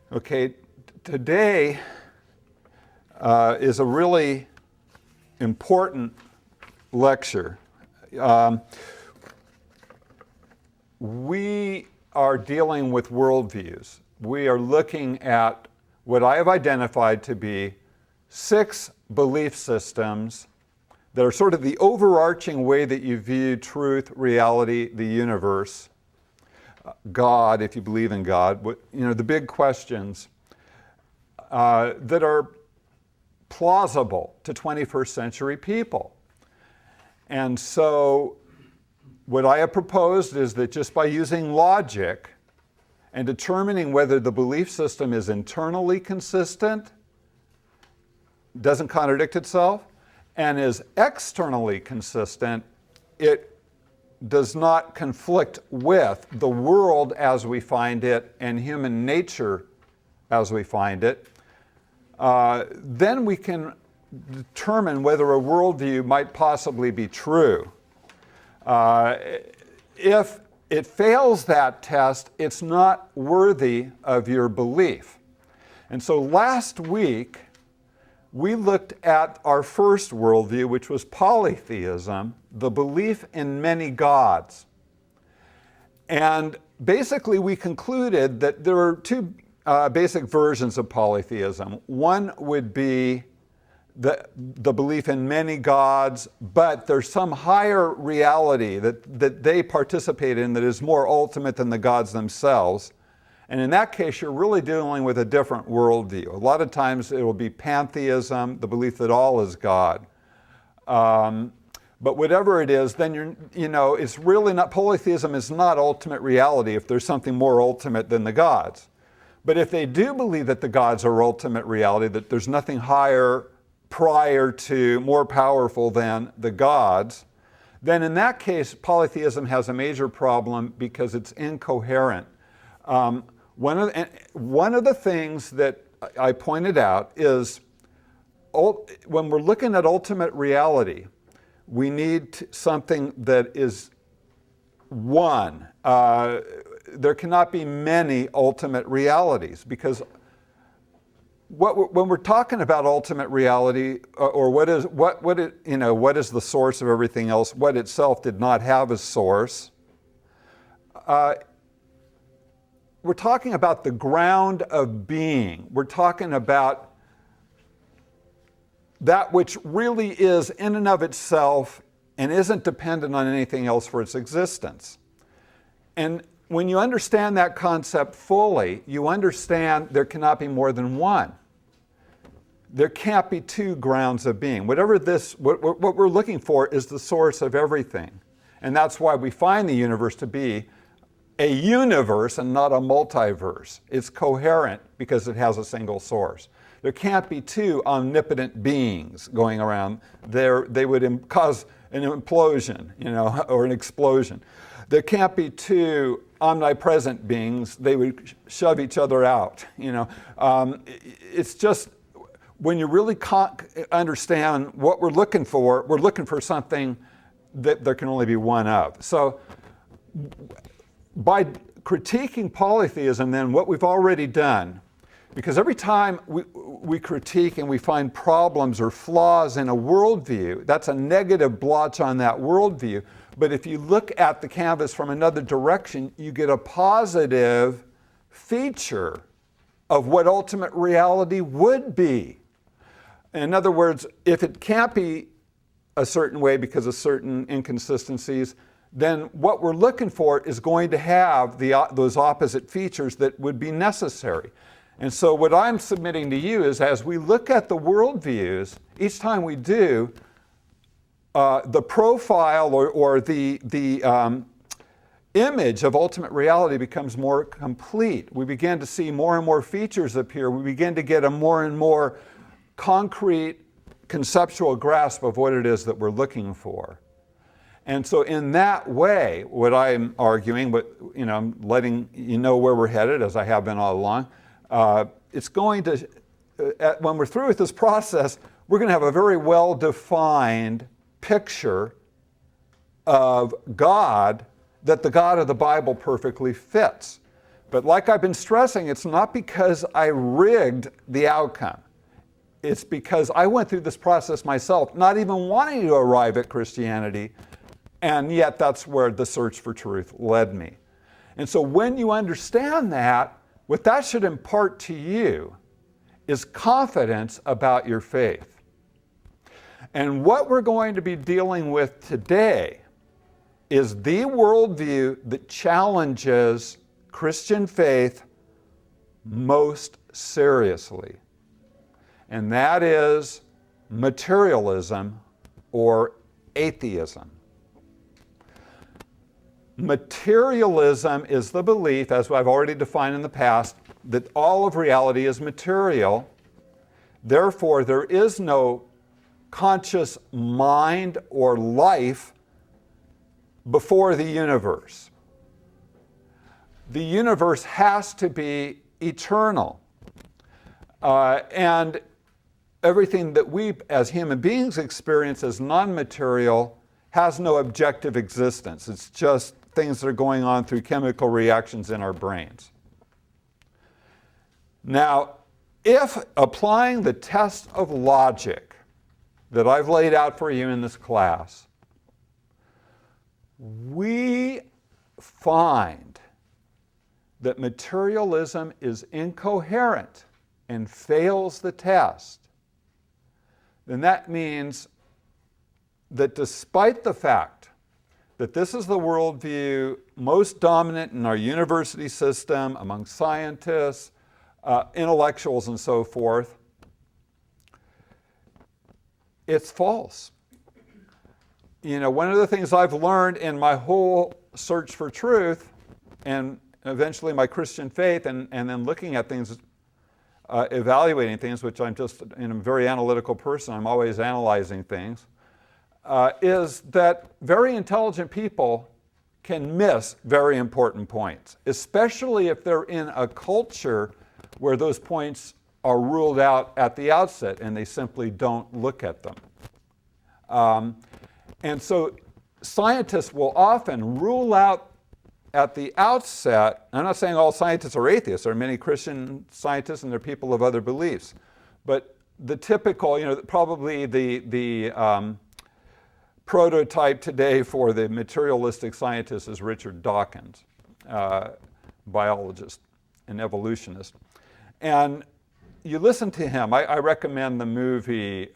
Okay, today is a really important lecture. We are dealing with worldviews. We are looking at what I have identified to be 6 belief systems that are sort of the overarching way that you view truth, reality, the universe, God, if you believe in God, the big questions that are plausible to 21st century people. And so what I have proposed is that just by using logic and determining whether the belief system is internally consistent, doesn't contradict itself, and is externally consistent, it does not conflict with the world as we find it and human nature as we find it, then we can determine whether a worldview might possibly be true. If it fails that test, it's not worthy of your belief. And so last week, we looked at our first worldview, which was polytheism, the belief in many gods. And basically, we concluded that there are 2 basic versions of polytheism. One would be the belief in many gods, but there's some higher reality that they participate in that is more ultimate than the gods themselves. And in that case, you're really dealing with a different worldview. A lot of times it will be pantheism, the belief that all is God. But whatever it is, then it's really not, polytheism is not ultimate reality if there's something more ultimate than the gods. But if they do believe that the gods are ultimate reality, that there's nothing higher, prior to, more powerful than the gods, then in that case, polytheism has a major problem because it's incoherent. One of the things that I pointed out is when we're looking at ultimate reality, we need something that is one. There cannot be many ultimate realities because when we're talking about ultimate reality, or what is the source of everything else, what itself did not have a source, we're talking about the ground of being. We're talking about that which really is in and of itself and isn't dependent on anything else for its existence. And when you understand that concept fully, you understand there cannot be more than one. There can't be 2 grounds of being. What we're looking for is the source of everything. And that's why we find the universe to be a universe and not a multiverse. It's coherent because it has a single source. There can't be 2 omnipotent beings going around. They would cause an implosion, or an explosion. There can't be 2 omnipresent beings. They would shove each other out. It's just, when you really understand what we're looking for something that there can only be one of. So by critiquing polytheism, then, what we've already done, because every time we critique and we find problems or flaws in a worldview, that's a negative blotch on that worldview. But if you look at the canvas from another direction, you get a positive feature of what ultimate reality would be. In other words, if it can't be a certain way because of certain inconsistencies, then what we're looking for is going to have those opposite features that would be necessary. And so what I'm submitting to you is, as we look at the worldviews, each time we do, the profile or the image of ultimate reality becomes more complete. We begin to see more and more features appear. We begin to get a more and more concrete conceptual grasp of what it is that we're looking for. And so in that way, what I'm arguing, I'm letting you know where we're headed, as I have been all along, it's going to, when we're through with this process, we're going to have a very well-defined picture of God that the God of the Bible perfectly fits. But like I've been stressing, it's not because I rigged the outcome. It's because I went through this process myself, not even wanting to arrive at Christianity, and yet that's where the search for truth led me. And so when you understand that, what that should impart to you is confidence about your faith. And what we're going to be dealing with today is the worldview that challenges Christian faith most seriously. And that is materialism or atheism. Materialism is the belief, as I've already defined in the past, that all of reality is material. Therefore, there is no conscious mind or life before the universe. The universe has to be eternal. And everything that we as human beings experience as non-material has no objective existence. It's just things that are going on through chemical reactions in our brains. Now, if applying the test of logic that I've laid out for you in this class, we find that materialism is incoherent and fails the test, then that means that despite the fact that this is the worldview most dominant in our university system, among scientists, intellectuals, and so forth, it's false. You know, one of the things I've learned in my whole search for truth, and eventually my Christian faith, and then looking at things, evaluating things, which I'm just a very analytical person, I'm always analyzing things, is that very intelligent people can miss very important points, especially if they're in a culture where those points are ruled out at the outset and they simply don't look at them. And so scientists will often rule out at the outset. I'm not saying all scientists are atheists. There are many Christian scientists and there are people of other beliefs. But the typical, probably the prototype today for the materialistic scientist is Richard Dawkins, biologist and evolutionist. And you listen to him. I recommend the movie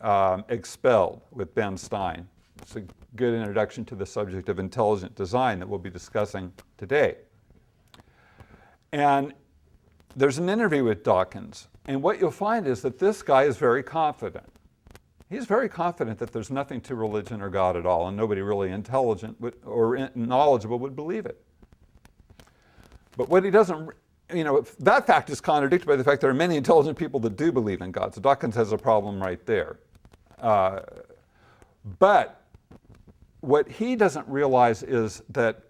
Expelled with Ben Stein. It's a good introduction to the subject of intelligent design that we'll be discussing today. And there's an interview with Dawkins, and what you'll find is that this guy is very confident. He's very confident that there's nothing to religion or God at all, and nobody really intelligent or knowledgeable would believe it. But what he doesn't, that fact is contradicted by the fact there are many intelligent people that do believe in God. So Dawkins has a problem right there. But what he doesn't realize is that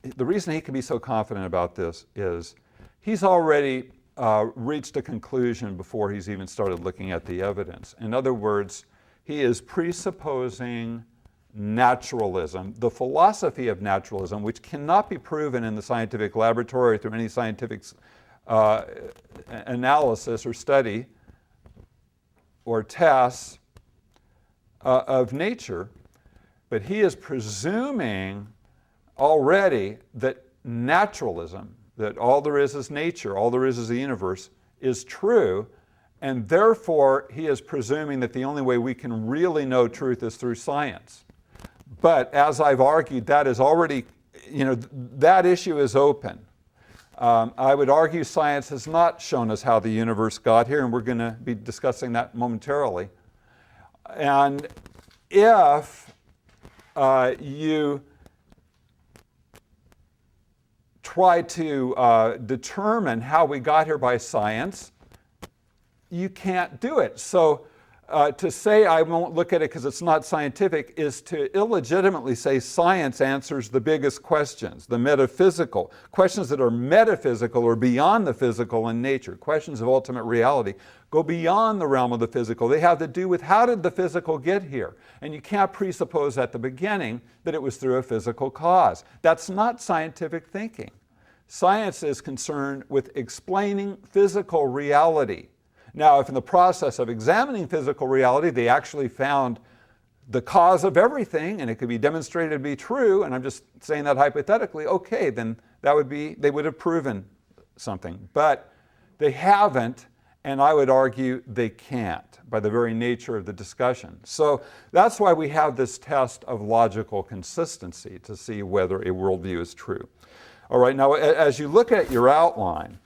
the reason he can be so confident about this is he's already reached a conclusion before he's even started looking at the evidence. In other words, he is presupposing naturalism, the philosophy of naturalism, which cannot be proven in the scientific laboratory or through any scientific analysis or study or tests of nature, but he is presuming already that naturalism, that all there is nature, all there is the universe, is true, and therefore he is presuming that the only way we can really know truth is through science. But as I've argued, that is already, that issue is open. I would argue science has not shown us how the universe got here, and we're going to be discussing that momentarily. And if you try to determine how we got here by science, you can't do it. So to say I won't look at it because it's not scientific is to illegitimately say science answers the biggest questions, the metaphysical, questions that are metaphysical or beyond the physical in nature, questions of ultimate reality, go beyond the realm of the physical. They have to do with how did the physical get here? And you can't presuppose at the beginning that it was through a physical cause. That's not scientific thinking. Science is concerned with explaining physical reality. Now, if in the process of examining physical reality, they actually found the cause of everything, and it could be demonstrated to be true, and I'm just saying that hypothetically, okay, then they would have proven something. But they haven't, and I would argue they can't by the very nature of the discussion. So that's why we have this test of logical consistency to see whether a worldview is true. All right, now as you look at your outline,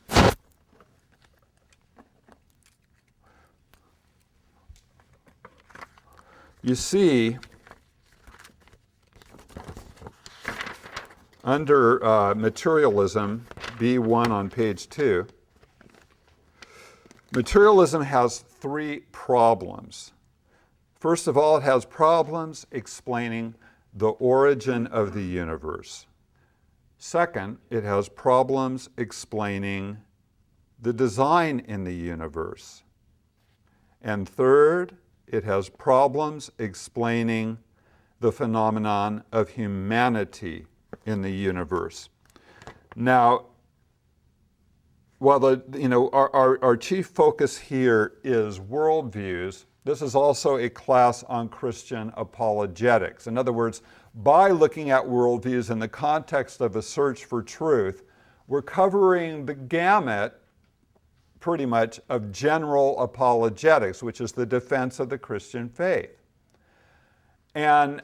you see under Materialism, B1 on page 2, Materialism has three problems. First of all, it has problems explaining the origin of the universe. Second, it has problems explaining the design in the universe. And third, it has problems explaining the phenomenon of humanity in the universe. Now, while our chief focus here is worldviews, this is also a class on Christian apologetics. In other words, by looking at worldviews in the context of a search for truth, we're covering the gamut, pretty much, of general apologetics, which is the defense of the Christian faith. And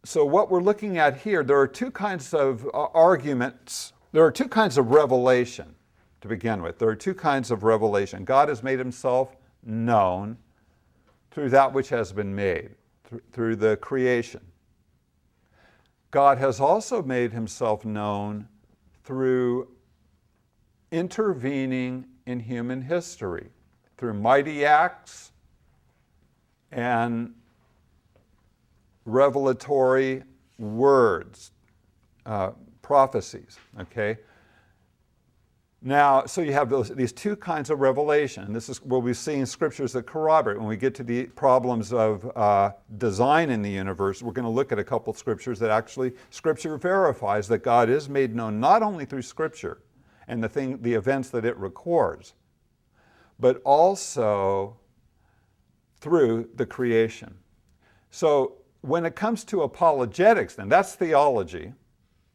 so what we're looking at here, there are two kinds of arguments. There are two kinds of revelation, to begin with. There are two kinds of revelation. God has made himself known through that which has been made, through the creation. God has also made himself known through intervening in human history, through mighty acts and revelatory words, prophecies, okay? Now, so you have these two kinds of revelation. This is we'll be seeing scriptures that corroborate. When we get to the problems of design in the universe, we're going to look at a couple of scriptures that actually Scripture verifies that God is made known not only through Scripture and the events that it records, but also through the creation. So when it comes to apologetics, then that's theology.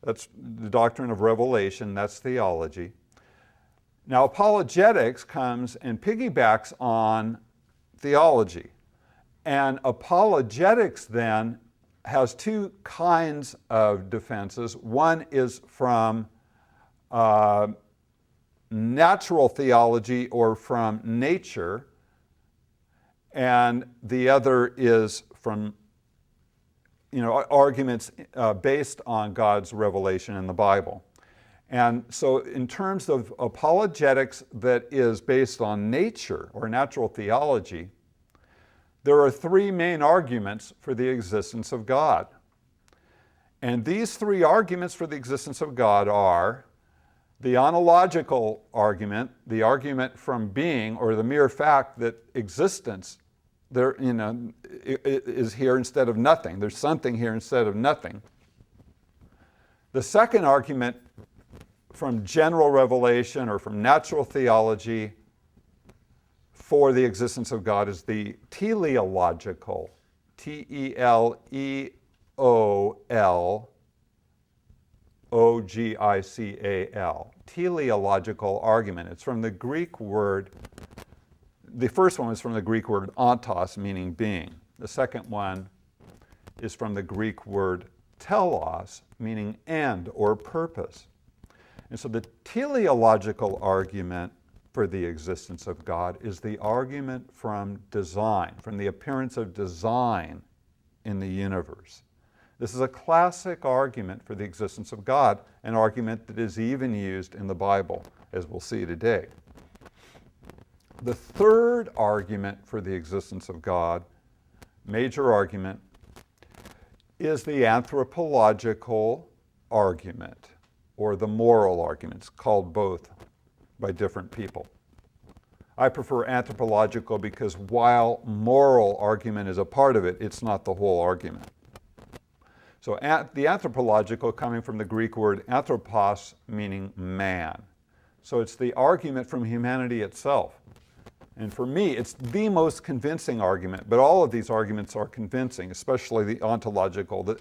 That's the doctrine of revelation. That's theology. Now, apologetics comes and piggybacks on theology. And apologetics then has two kinds of defenses. One is from natural theology or from nature, and the other is from arguments based on God's revelation in the Bible. And so in terms of apologetics that is based on nature or natural theology, there are three main arguments for the existence of God. And these three arguments for the existence of God are the ontological argument, the argument from being, or the mere fact that existence is here instead of nothing. There's something here instead of nothing. The second argument from general revelation or from natural theology for the existence of God is the teleological, T-E-L-E-O-L-O-G-I-C-A-L, teleological argument. It's from the Greek word, the first one is from the Greek word ontos, meaning being. The second one is from the Greek word telos, meaning end or purpose. And so the teleological argument for the existence of God is the argument from design, from the appearance of design in the universe. This is a classic argument for the existence of God, an argument that is even used in the Bible, as we'll see today. The third argument for the existence of God, major argument, is the anthropological argument, or the moral arguments, called both by different people. I prefer anthropological because while moral argument is a part of it, it's not the whole argument. So the anthropological, coming from the Greek word anthropos, meaning man. So it's the argument from humanity itself. And for me, it's the most convincing argument, but all of these arguments are convincing, especially the ontological.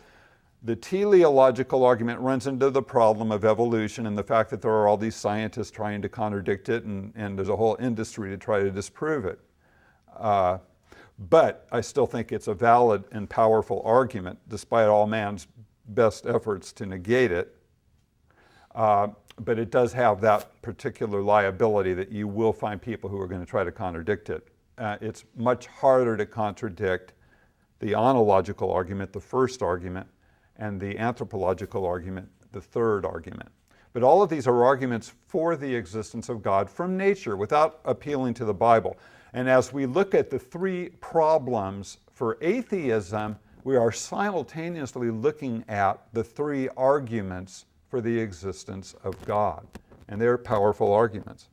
The teleological argument runs into the problem of evolution and the fact that there are all these scientists trying to contradict it, and there's a whole industry to try to disprove it. But I still think it's a valid and powerful argument, despite all man's best efforts to negate it. But it does have that particular liability that you will find people who are going to try to contradict it. It's much harder to contradict the ontological argument, the first argument, and the anthropological argument, the third argument. But all of these are arguments for the existence of God from nature without appealing to the Bible. And as we look at the three problems for atheism, we are simultaneously looking at the three arguments for the existence of God. And they're powerful arguments.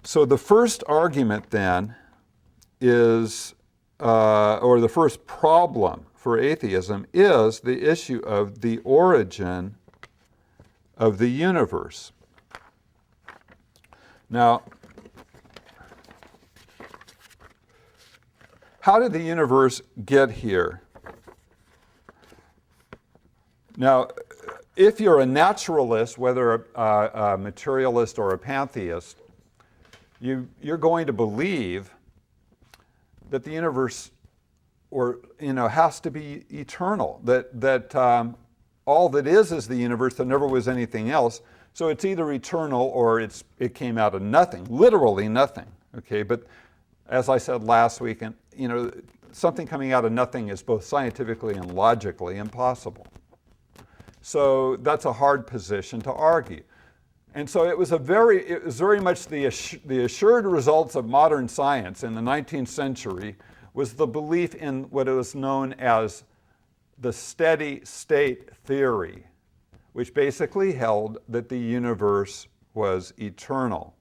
So the first argument then is, or the first problem for atheism is the issue of the origin of the universe. Now, how did the universe get here? Now, if you're a naturalist, whether a materialist or a pantheist, you're going to believe that the universe has to be eternal, that all that is the universe, there never was anything else. So it's either eternal or it came out of nothing, literally nothing. Okay, but as I said last week, and something coming out of nothing is both scientifically and logically impossible. So that's a hard position to argue. And so it was very much the assured results of modern science in the 19th century was the belief in what was known as the steady state theory, which basically held that the universe was eternal.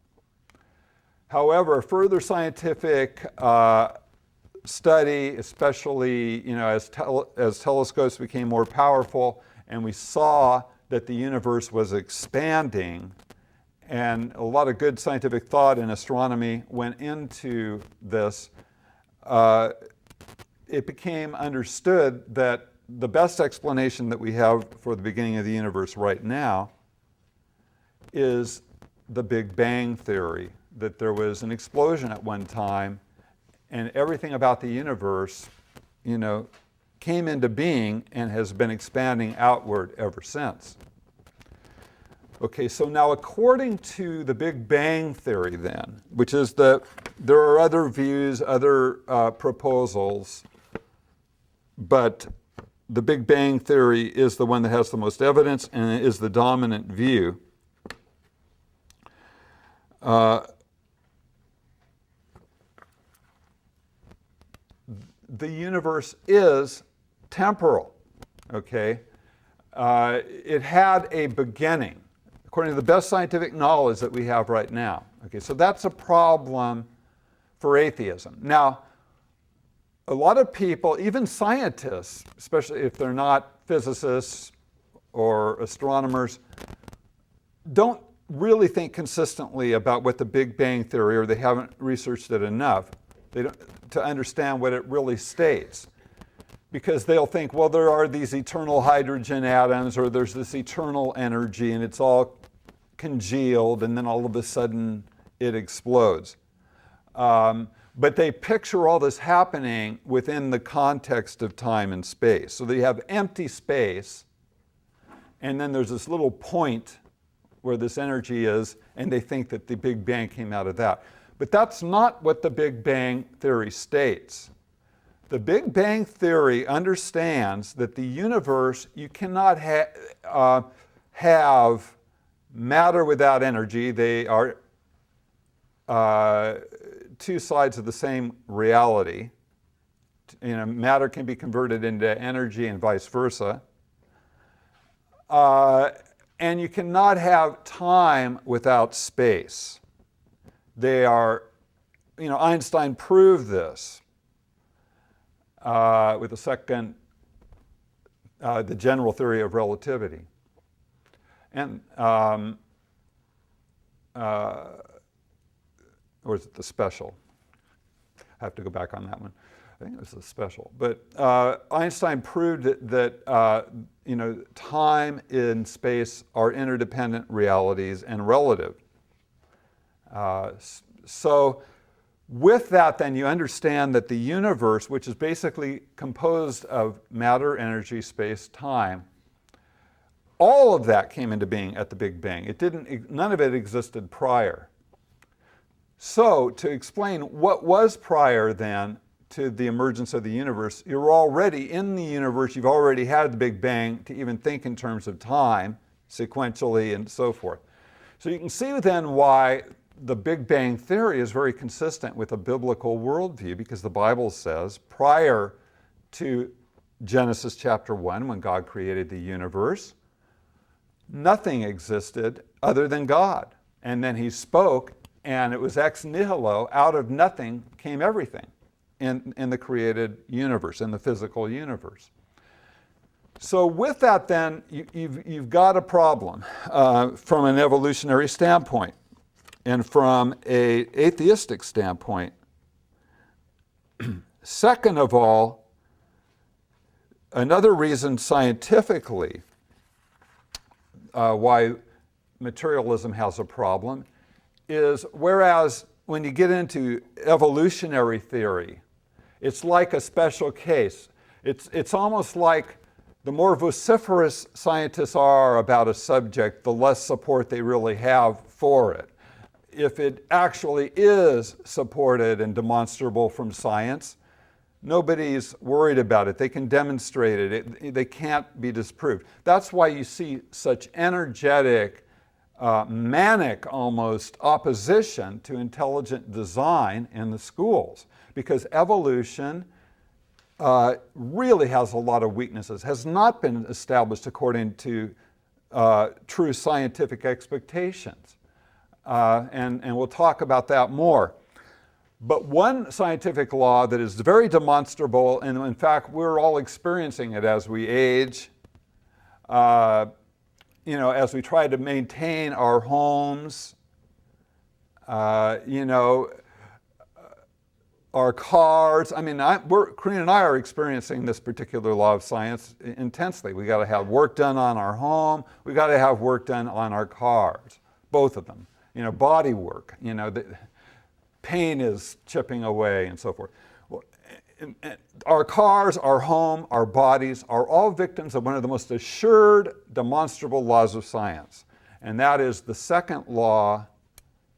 However, further scientific study, especially as telescopes became more powerful and we saw that the universe was expanding, and a lot of good scientific thought in astronomy went into this, it became understood that the best explanation that we have for the beginning of the universe right now is the Big Bang theory, that there was an explosion at one time and everything about the universe, came into being and has been expanding outward ever since. Okay, so now according to the Big Bang theory then, which is that there are other views, other proposals, but the Big Bang theory is the one that has the most evidence and is the dominant view. The universe is temporal, okay? It had a beginning, according to the best scientific knowledge that we have right now. Okay, so that's a problem for atheism. Now, a lot of people, even scientists, especially if they're not physicists or astronomers, don't really think consistently about what the Big Bang theory, or they haven't researched it enough to understand what it really states. Because they'll think, well, there are these eternal hydrogen atoms, or there's this eternal energy, and it's all congealed, and then all of a sudden it explodes. But they picture all this happening within the context of time and space. So they have empty space, and then there's this little point where this energy is, and they think that the Big Bang came out of that. But that's not what the Big Bang theory states. The Big Bang theory understands that the universe, you cannot have matter without energy. They are two sides of the same reality. Matter can be converted into energy and vice versa. And you cannot have time without space. They are, Einstein proved this with the second the general theory of relativity. And, or is it the special? I have to go back on that one. I think it was the special. But Einstein proved that time and space are interdependent realities and relative. So with that, then, you understand that the universe, which is basically composed of matter, energy, space, time, all of that came into being at the Big Bang. None of it existed prior. So to explain what was prior then to the emergence of the universe, you're already in the universe, you've already had the Big Bang to even think in terms of time, sequentially, and so forth. So you can see then why the Big Bang theory is very consistent with a biblical worldview, because the Bible says prior to Genesis chapter 1, when God created the universe, nothing existed other than God. And then he spoke, and it was ex nihilo, out of nothing came everything in the created universe, in the physical universe. So with that then, you've got a problem from an evolutionary standpoint. And from an atheistic standpoint. Second of all, another reason scientifically why materialism has a problem is, whereas when you get into evolutionary theory, it's like a special case. It's almost like the more vociferous scientists are about a subject, the less support they really have for it. If it actually is supported and demonstrable from science, nobody's worried about it. They can demonstrate it. They can't be disproved. That's why you see such energetic, manic almost opposition to intelligent design in the schools, because evolution really has a lot of weaknesses, has not been established according to true scientific expectations. And we'll talk about that more. But one scientific law that is very demonstrable, and in fact we're all experiencing it as we age, as we try to maintain our homes, our cars. I mean, Karina and I are experiencing this particular law of science intensely. We got to have work done on our home. We got to have work done on our cars, both of them. Body work, the paint is chipping away and so forth. Well, and our cars, our home, our bodies are all victims of one of the most assured, demonstrable laws of science. And that is the second law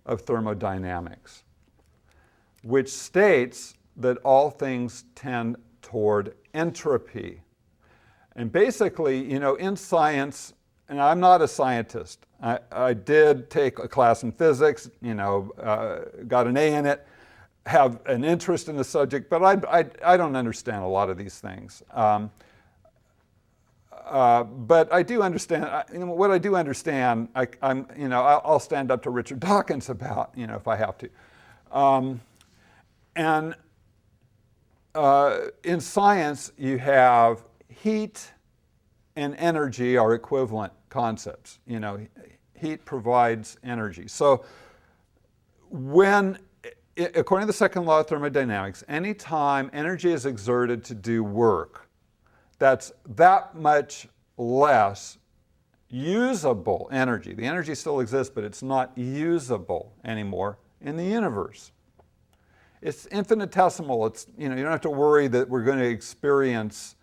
of thermodynamics, which states that all things tend toward entropy. And basically, in science, and I'm not a scientist. I did take a class in physics, got an A in it, have an interest in the subject, but I don't understand a lot of these things. But I do understand, what I do understand, I'll stand up to Richard Dawkins about, if I have to. In science, you have heat and energy are equivalent concepts. Heat provides energy. So according to the second law of thermodynamics, anytime energy is exerted to do work, that's that much less usable energy. The energy still exists, but it's not usable anymore in the universe. It's infinitesimal. You don't have to worry that we're going to experience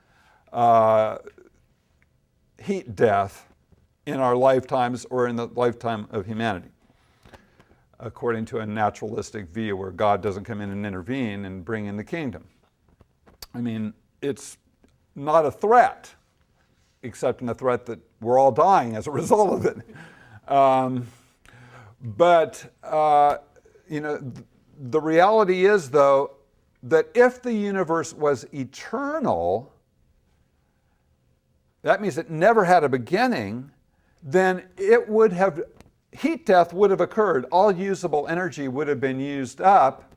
heat death in our lifetimes or in the lifetime of humanity, according to a naturalistic view where God doesn't come in and intervene and bring in the kingdom. I mean, it's not a threat, except in the threat that we're all dying as a result of it. The reality is, though, that if the universe was eternal, that means it never had a beginning, then heat death would have occurred. All usable energy would have been used up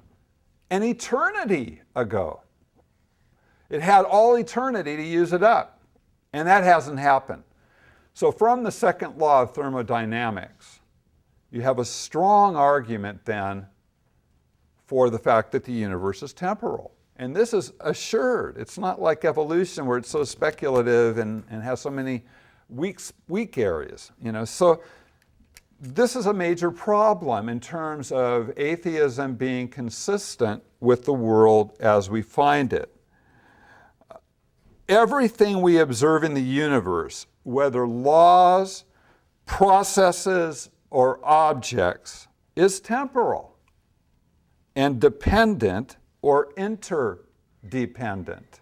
an eternity ago. It had all eternity to use it up. And that hasn't happened. So from the second law of thermodynamics, you have a strong argument then for the fact that the universe is temporal. And this is assured. It's not like evolution where it's so speculative and has so many weak areas. So this is a major problem in terms of atheism being consistent with the world as we find it. Everything we observe in the universe, whether laws, processes, or objects, is temporal and dependent or interdependent.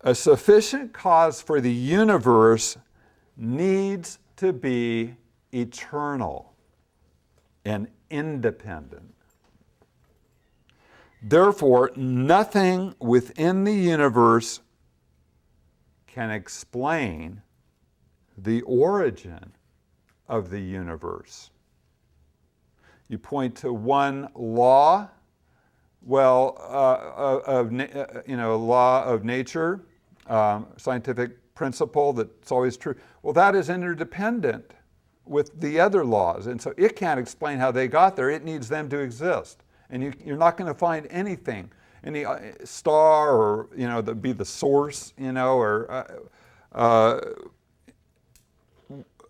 A sufficient cause for the universe needs to be eternal and independent. Therefore, nothing within the universe can explain the origin of the universe. You point to one law, law of nature, scientific principle that's always true. Well, that is interdependent with the other laws, and so it can't explain how they got there. It needs them to exist. And you're not going to find anything, any star or, that be the source,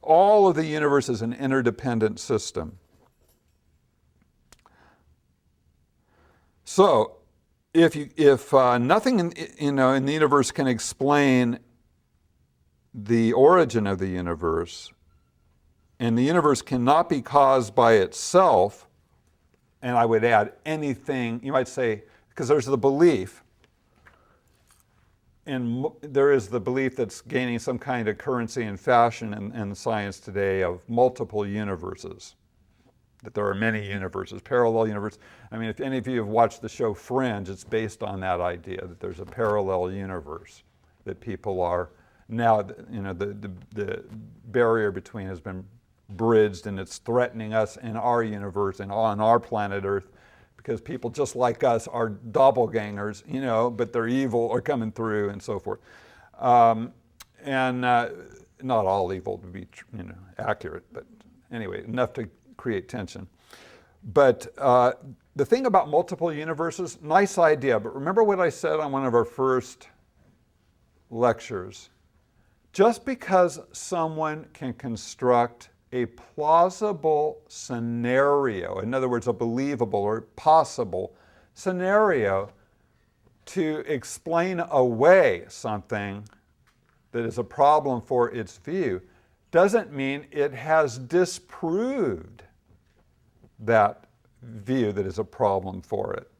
all of the universe is an interdependent system. So, if nothing in the universe can explain the origin of the universe, and the universe cannot be caused by itself, and I would add anything, you might say, because there's the belief, and there is the belief that's gaining some kind of currency and fashion in science today of multiple universes, that there are many universes, parallel universes. I mean, if any of you have watched the show Fringe, it's based on that idea, that there's a parallel universe, that people are now, the barrier between has been bridged, and it's threatening us in our universe and on our planet Earth, because people just like us are doppelgangers, but they're evil or coming through and so forth. And not all evil to be accurate, but anyway, enough to create tension. But the thing about multiple universes, nice idea, but remember what I said on one of our first lectures. Just because someone can construct a plausible scenario, in other words, a believable or possible scenario to explain away something that is a problem for its view, doesn't mean it has disproved that view that is a problem for it.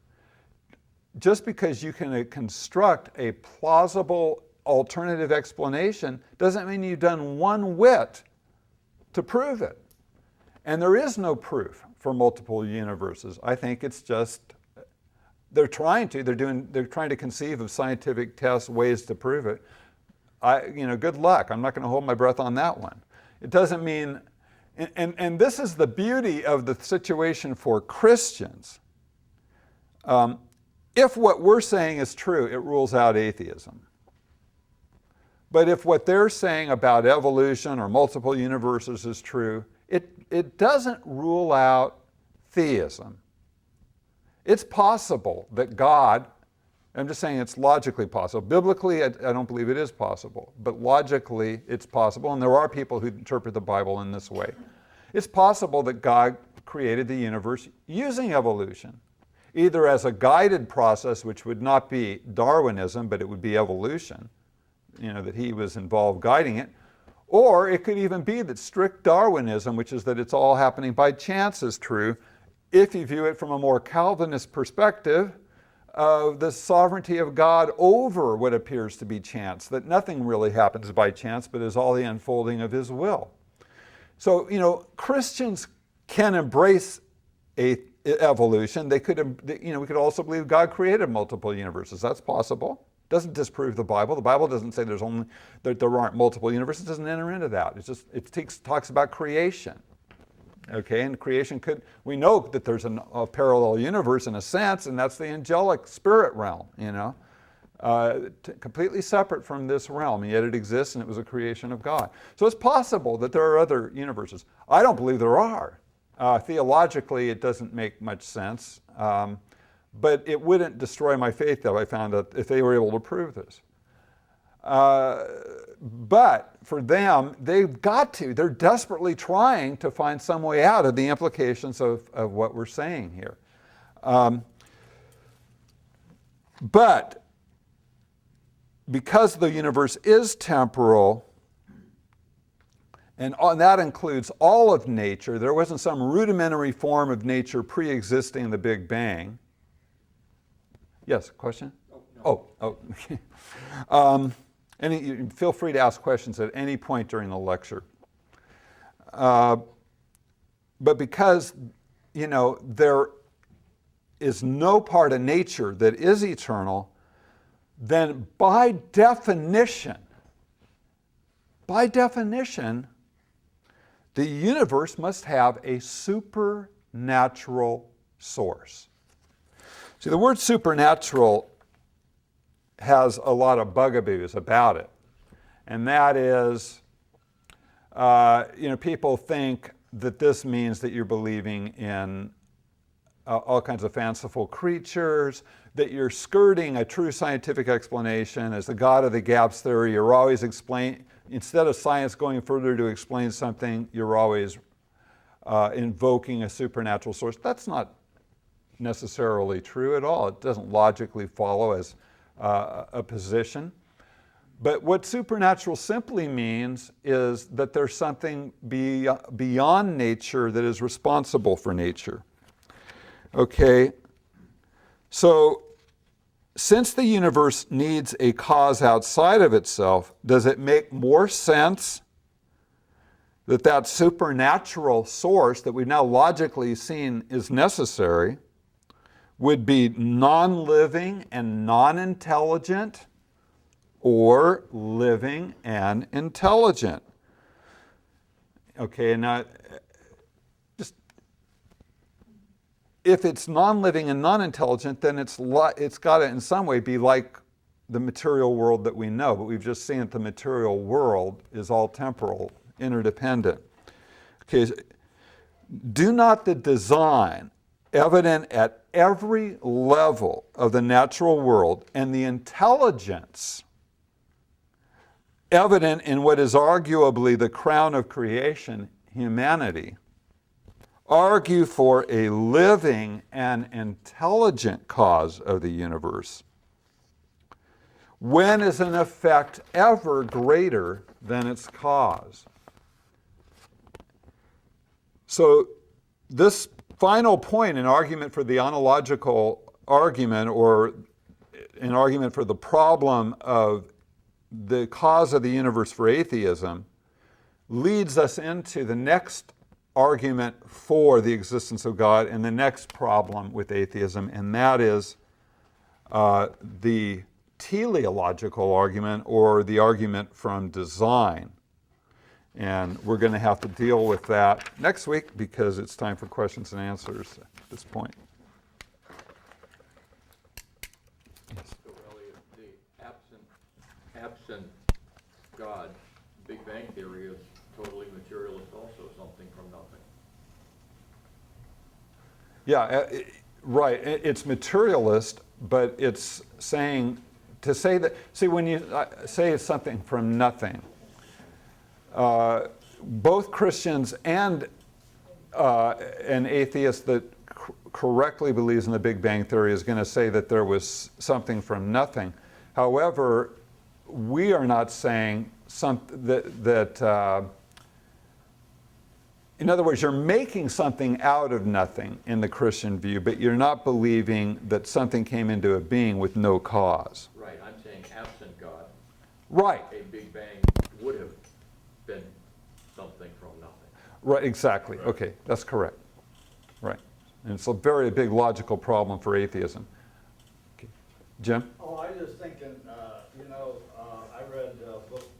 Just because you can construct a plausible alternative explanation doesn't mean you've done one whit to prove it. And there is no proof for multiple universes. I think it's just, they're trying to conceive of scientific tests, ways to prove it. Good luck. I'm not going to hold my breath on that one. It doesn't mean, and this is the beauty of the situation for Christians. If what we're saying is true, it rules out atheism. But if what they're saying about evolution or multiple universes is true, it doesn't rule out theism. It's possible that God, I'm just saying it's logically possible. Biblically, I don't believe it is possible, but logically it's possible, and there are people who interpret the Bible in this way. It's possible that God created the universe using evolution, either as a guided process, which would not be Darwinism, but it would be evolution, that he was involved guiding it. Or it could even be that strict Darwinism, which is that it's all happening by chance, is true, if you view it from a more Calvinist perspective of the sovereignty of God over what appears to be chance, that nothing really happens by chance, but is all the unfolding of his will. So, Christians can embrace evolution. They could, we could also believe God created multiple universes. That's possible. Doesn't disprove the Bible. The Bible doesn't say that there aren't multiple universes. It doesn't enter into that. It talks about creation. Okay, and creation we know that there's a parallel universe in a sense, and that's the angelic spirit realm, completely separate from this realm, and yet it exists and it was a creation of God. So it's possible that there are other universes. I don't believe there are. Theologically, it doesn't make much sense, but it wouldn't destroy my faith that I found out if they were able to prove this. But for them, they've got to. They're desperately trying to find some way out of the implications of what we're saying here. But because the universe is temporal, and that includes all of nature, there wasn't some rudimentary form of nature pre-existing the Big Bang. Yes, question? Oh, okay. Feel free to ask questions at any point during the lecture. But because, there is no part of nature that is eternal, then by definition, the universe must have a supernatural source. See, the word supernatural has a lot of bugaboos about it. And that is, people think that this means that you're believing in all kinds of fanciful creatures, that you're skirting a true scientific explanation. As the God of the gaps theory, you're always instead of science going further to explain something, you're always invoking a supernatural source. That's not necessarily true at all. It doesn't logically follow as a position. But what supernatural simply means is that there's something beyond nature that is responsible for nature. Okay, so since the universe needs a cause outside of itself, does it make more sense that supernatural source that we've now logically seen is necessary would be non-living and non-intelligent, or living and intelligent? Okay, now, if it's non-living and non-intelligent, then it's got to in some way be like the material world that we know. But we've just seen that the material world is all temporal, interdependent. Okay, do not the design evident at every level of the natural world and the intelligence evident in what is arguably the crown of creation, humanity, argue for a living and intelligent cause of the universe? When is an effect ever greater than its cause? So this final point, an argument for the ontological argument, or an argument for the problem of the cause of the universe for atheism, leads us into the next argument for the existence of God and the next problem with atheism, and that is the teleological argument, or the argument from design. And we're going to have to deal with that next week because it's time for questions and answers at this point. Yes. So, Elliot, the absent God, Big Bang theory is totally materialist also, something from nothing. Yeah, right. It's materialist, but it's saying, to say that, see, when you say it's something from nothing, both Christians and an atheist that correctly believes in the Big Bang theory is going to say that there was something from nothing. However, we are not saying that in other words, you're making something out of nothing in the Christian view, but you're not believing that something came into a being with no cause. Right, I'm saying absent God. Right. A Big Bang would have been something from nothing. Right, exactly. Right. Okay, that's correct. Right. And it's a very big logical problem for atheism. Okay. Jim? Oh, I was just thinking, I read the book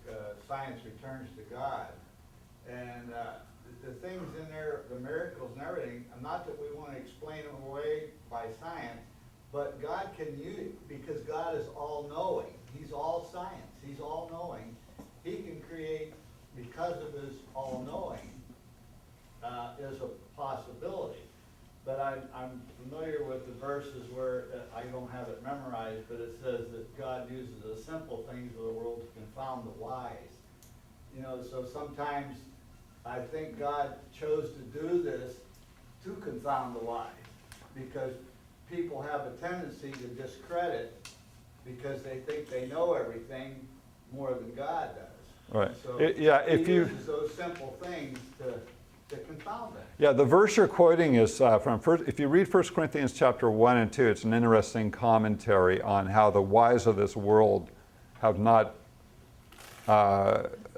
Science Returns to God, and the things in there, the miracles and everything, not that we want to explain them away by science, But God can use, because God is all-knowing. He's all science. He's all-knowing. He can create, because of his all-knowing, is a possibility. But I'm familiar with the verses where, I don't have it memorized, but it says that God uses the simple things of the world to confound the wise. You know, so sometimes I think God chose to do this to confound the wise, because people have a tendency to discredit because they think they know everything more than God does. Right. So If he you uses those simple things to confound them. Yeah, the verse you're quoting is from if you read 1 Corinthians chapter 1 and 2, it's an interesting commentary on how the wise of this world have not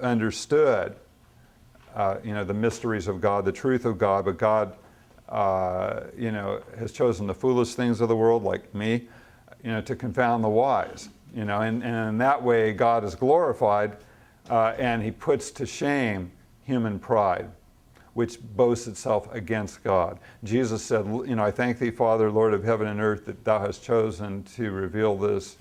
understood the mysteries of God, the truth of God, but God has chosen the foolish things of the world, like me, to confound the wise. And in that way God is glorified, and he puts to shame human pride, which boasts itself against God. Jesus said, I thank thee, Father, Lord of heaven and earth, that thou hast chosen to reveal this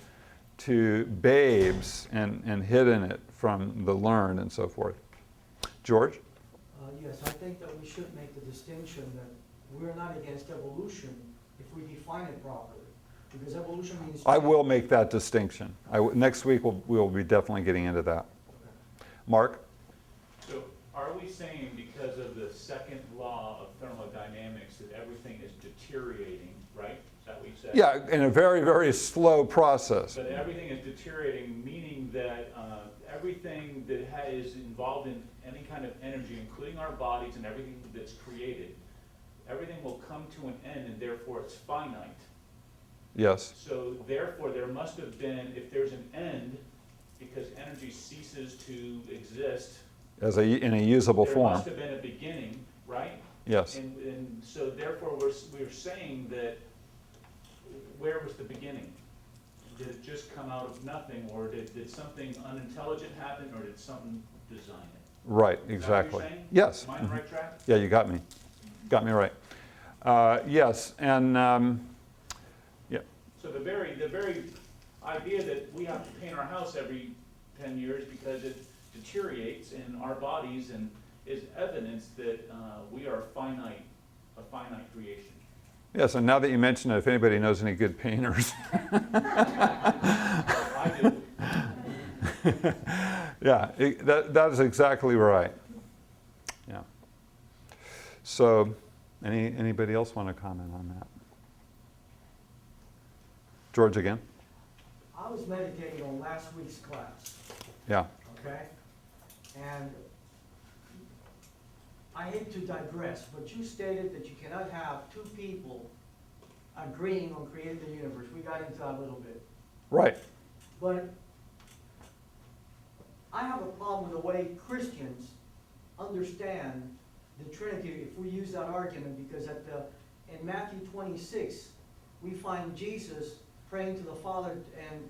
to babes and hidden it from the learned and so forth. George? Yes, I think that we should make the distinction that we're not against evolution if we define it properly. Because evolution means... I will make that distinction. Next week we'll be definitely getting into that. Okay. Mark? So are we saying because of the second law of thermodynamics that everything is deteriorating, right? Is that what you said? Yeah, in a very, very slow process. But everything is deteriorating, meaning that everything that is involved in any kind of energy, including our bodies and everything that's created, everything will come to an end, and therefore it's finite. Yes. So therefore there must have been, if there's an end, because energy ceases to exist, In a usable there form. must have been a beginning, right? Yes. And so therefore we're saying that where was the beginning? Did it just come out of nothing, or did something unintelligent happen, or did something design it? Right, Is that what exactly. you're saying? Yes. Am I on the right track? Yeah, you got me. Got me right. Yes, and yeah. So the very idea that we have to paint our house every 10 years because it deteriorates in our bodies and is evidence that we are a finite creation. Yes, and now that you mention it, if anybody knows any good painters. I do. Yeah, that is exactly right. Yeah. So, anybody else want to comment on that? George again? I was meditating on last week's class, Yeah. okay? And I hate to digress, but you stated that you cannot have two people agreeing on creating the universe. We got into that a little bit. Right. But I have a problem with the way Christians understand the Trinity if we use that argument, because in Matthew 26, we find Jesus praying to the Father, and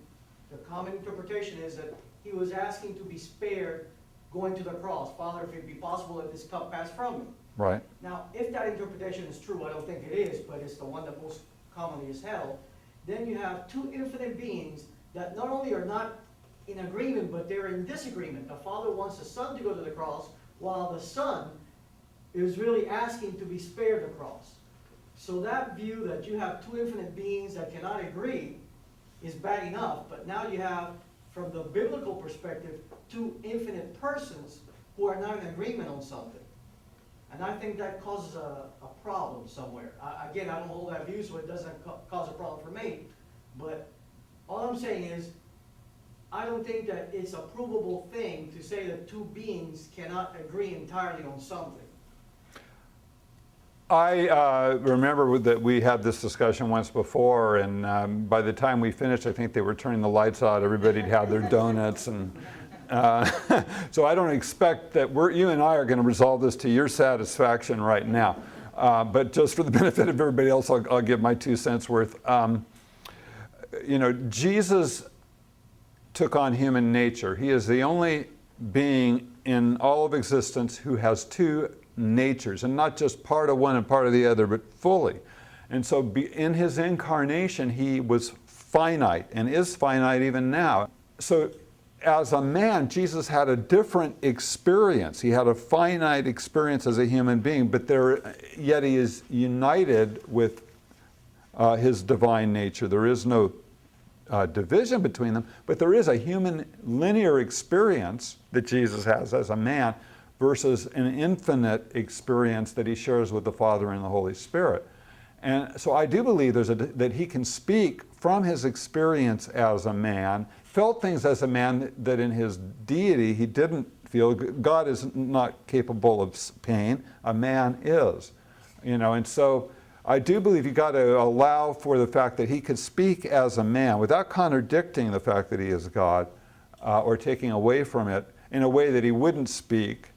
the common interpretation is that he was asking to be spared going to the cross. Father, if it be possible, let this cup pass from me. Right. Now, if that interpretation is true, I don't think it is, but it's the one that most commonly is held, then you have two infinite beings that not only are not in agreement, but they're in disagreement. The Father wants the Son to go to the cross, while the Son is really asking to be spared the cross. So that view that you have two infinite beings that cannot agree is bad enough, but now you have, from the biblical perspective, two infinite persons who are not in agreement on something. And I think that causes a problem somewhere. Again, I don't hold that view, so it doesn't cause a problem for me. But all I'm saying is, I don't think that it's a provable thing to say that two beings cannot agree entirely on something. I remember that we had this discussion once before, and by the time we finished, I think they were turning the lights out. Everybody'd had their donuts, and so I don't expect that you and I are going to resolve this to your satisfaction right now. But just for the benefit of everybody else, I'll give my 2 cents worth. Jesus took on human nature. He is the only being in all of existence who has two natures, and not just part of one and part of the other, but fully. And so in his incarnation, he was finite and is finite even now. So as a man, Jesus had a different experience. He had a finite experience as a human being, but yet he is united with his divine nature. There is no division between them, but there is a human linear experience that Jesus has as a man versus an infinite experience that he shares with the Father and the Holy Spirit. And so I do believe that he can speak from his experience as a man, felt things as a man that in his deity he didn't feel. God is not capable of pain, a man is. And so I do believe you got to allow for the fact that he could speak as a man without contradicting the fact that he is God or taking away from it in a way that he wouldn't speak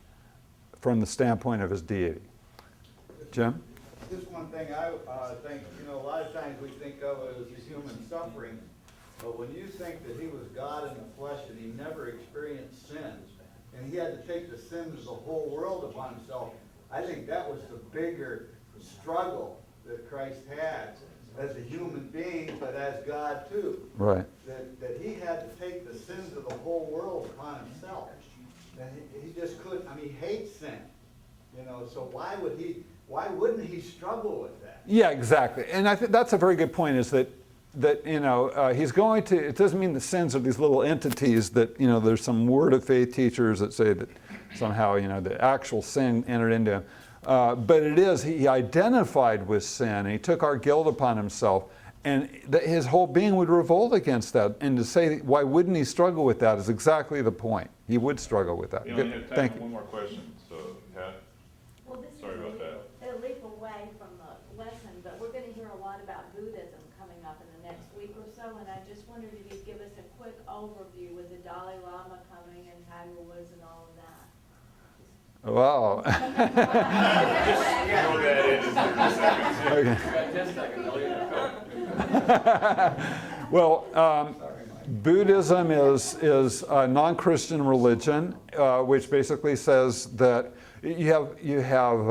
from the standpoint of his deity. Jim? Just one thing I think, a lot of times we think of it as human suffering, but when you think that he was God in the flesh and he never experienced sin, and he had to take the sins of the whole world upon himself, I think that was the bigger struggle that Christ had as a human being, but as God too. Right. That he had to take the sins of the whole world upon himself. And he just couldn't, he hates sin. So why wouldn't he struggle with that? Yeah, exactly. And I think that's a very good point, is that he's going to, it doesn't mean the sins are these little entities that, there's some word of faith teachers that say that somehow, the actual sin entered into him. But it is, he identified with sin, and he took our guilt upon himself, and his whole being would revolt against that. And to say, why wouldn't he struggle with that is exactly the point. He would struggle with that. We Good. only have time Thank for you. one more question, so Pat, Well, this sorry is about that. a leap away from the lesson, but we're gonna hear a lot about Buddhism coming up in the next week or so, and I just wondered if you'd give us a quick overview with the Dalai Lama coming and Tiger Woods and all of that. Wow. Throw that in just a second. Okay. Got 10 seconds, Elliot. Well, Buddhism is a non-Christian religion, which basically says that you have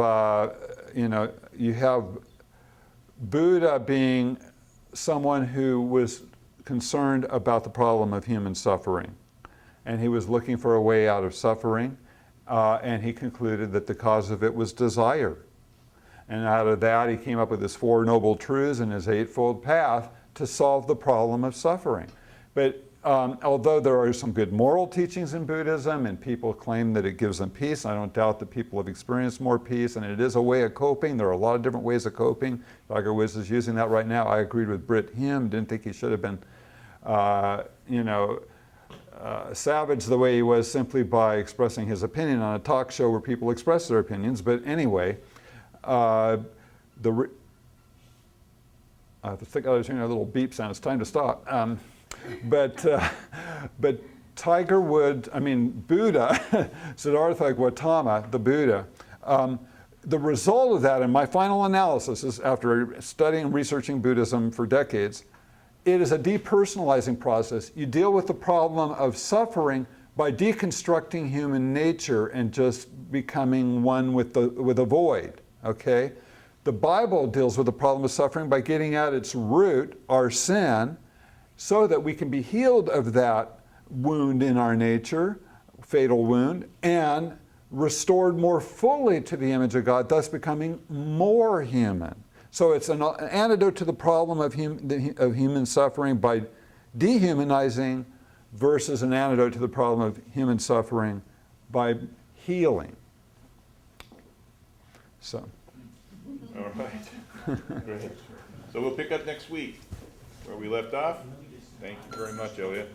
Buddha being someone who was concerned about the problem of human suffering, and he was looking for a way out of suffering, and he concluded that the cause of it was desire. And out of that, he came up with his Four Noble Truths and his Eightfold Path to solve the problem of suffering. But although there are some good moral teachings in Buddhism, and people claim that it gives them peace, I don't doubt that people have experienced more peace, and it is a way of coping. There are a lot of different ways of coping. Tiger Woods is using that right now. I agreed with Britt Hume, didn't think he should have been, savage the way he was simply by expressing his opinion on a talk show where people express their opinions. But anyway, I think I was hearing a little beep sound. It's time to stop. But Tiger Woods, Buddha, Siddhartha Gautama, the Buddha, the result of that, and my final analysis is, after studying and researching Buddhism for decades, it is a depersonalizing process. You deal with the problem of suffering by deconstructing human nature and just becoming one with a void, okay? The Bible deals with the problem of suffering by getting at its root, our sin, so that we can be healed of that wound in our nature, fatal wound, and restored more fully to the image of God, thus becoming more human. So it's an antidote to the problem of human suffering by dehumanizing, versus an antidote to the problem of human suffering by healing. So. All right. Great. So we'll pick up next week where we left off. Thank you very much, Elliot.